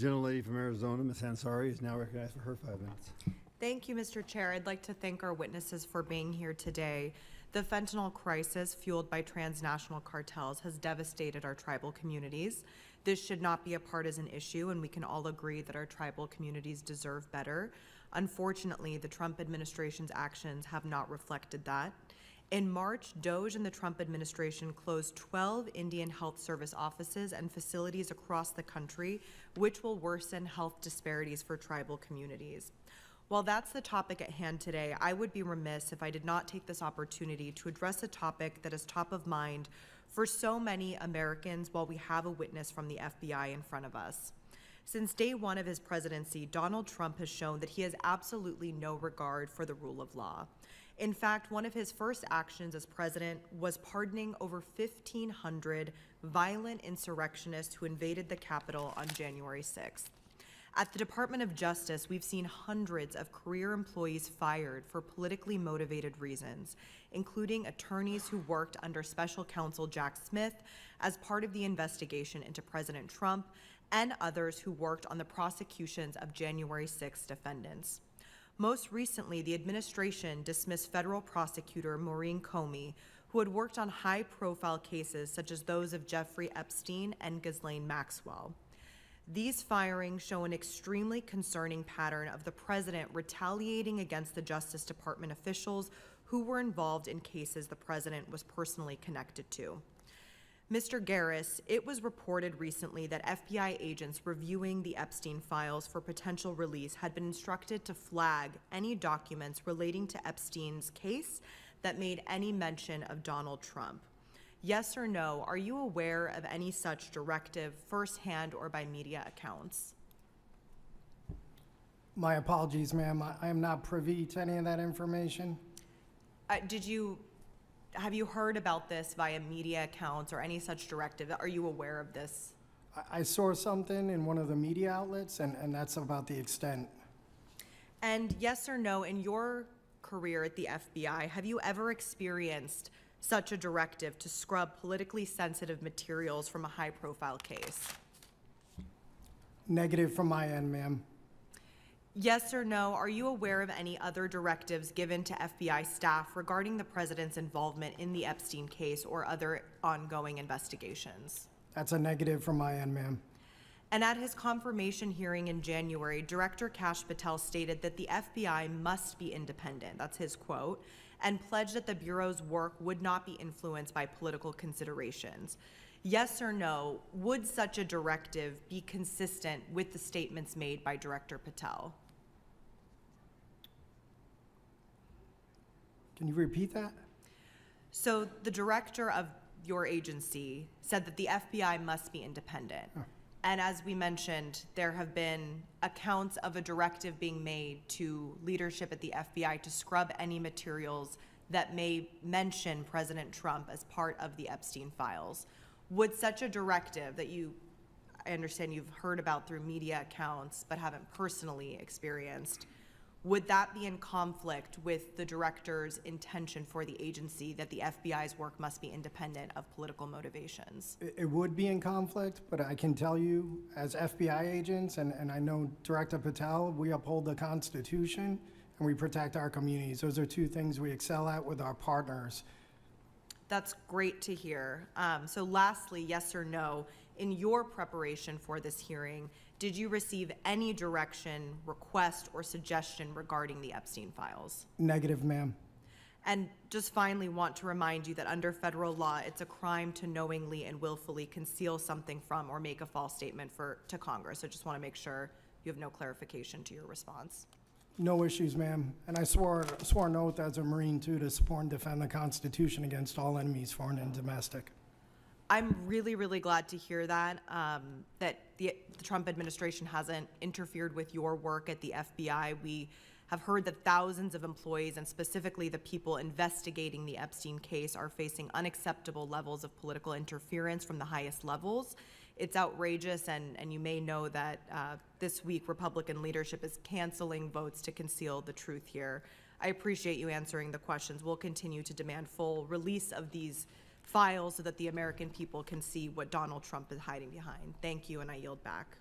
gentlelady from Arizona, Ms. Ansari, is now recognized for her 5 minutes. Thank you, Mr. Chair. I'd like to thank our witnesses for being here today. The fentanyl crisis fueled by transnational cartels has devastated our tribal communities. This should not be a partisan issue, and we can all agree that our tribal communities deserve better. Unfortunately, the Trump administration's actions have not reflected that. In March, DOGE and the Trump administration closed 12 Indian Health Service offices and facilities across the country, which will worsen health disparities for tribal communities. While that's the topic at hand today, I would be remiss if I did not take this opportunity to address a topic that is top of mind for so many Americans while we have a witness from the FBI in front of us. Since day one of his presidency, Donald Trump has shown that he has absolutely no regard for the rule of law. In fact, one of his first actions as president was pardoning over 1,500 violent insurrectionists who invaded the Capitol on January 6th. At the Department of Justice, we've seen hundreds of career employees fired for politically motivated reasons, including attorneys who worked under Special Counsel Jack Smith as part of the investigation into President Trump, and others who worked on the prosecutions of January 6 defendants. Most recently, the administration dismissed federal prosecutor Maureen Comey, who had worked on high-profile cases such as those of Jeffrey Epstein and Ghislaine Maxwell. These firings show an extremely concerning pattern of the president retaliating against the Justice Department officials who were involved in cases the president was personally connected to. Mr. Garris, it was reported recently that FBI agents reviewing the Epstein files for potential release had been instructed to flag any documents relating to Epstein's case that made any mention of Donald Trump. Yes or no, are you aware of any such directive firsthand or by media accounts? My apologies, ma'am. I am not privy to any of that information. Have you heard about this via media accounts or any such directive? Are you aware of this? I saw something in one of the media outlets, and that's about the extent. And yes or no, in your career at the FBI, have you ever experienced such a directive to scrub politically sensitive materials from a high-profile case? Negative from my end, ma'am. Yes or no, are you aware of any other directives given to FBI staff regarding the president's involvement in the Epstein case or other ongoing investigations? That's a negative from my end, ma'am. And at his confirmation hearing in January, Director Kash Patel stated that the FBI must be independent, that's his quote, and pledged that the Bureau's work would not be influenced by political considerations. Yes or no, would such a directive be consistent with the statements made by Director Patel? Can you repeat that? So the director of your agency said that the FBI must be independent. Oh. And as we mentioned, there have been accounts of a directive being made to leadership at the FBI to scrub any materials that may mention President Trump as part of the Epstein files. Would such a directive that I understand you've heard about through media accounts but haven't personally experienced, would that be in conflict with the director's intention for the agency that the FBI's work must be independent of political motivations? It would be in conflict, but I can tell you, as FBI agents, and I know Director Patel, we uphold the Constitution and we protect our communities. Those are two things we excel at with our partners. That's great to hear. So lastly, yes or no, in your preparation for this hearing, did you receive any direction, request, or suggestion regarding the Epstein files? Negative, ma'am. And just finally want to remind you that under federal law, it's a crime to knowingly and willfully conceal something from or make a false statement to Congress. So just want to make sure you have no clarification to your response. No issues, ma'am. And I swore an oath as a Marine, too, to support and defend the Constitution against all enemies, foreign and domestic. I'm really, really glad to hear that, that the Trump administration hasn't interfered with your work at the FBI. We have heard that thousands of employees, and specifically the people investigating the Epstein case, are facing unacceptable levels of political interference from the highest levels. It's outrageous, and you may know that this week Republican leadership is canceling votes to conceal the truth here. I appreciate you answering the questions. We'll continue to demand full release of these files so that the American people can see what Donald Trump is hiding behind. Thank you, and I yield back.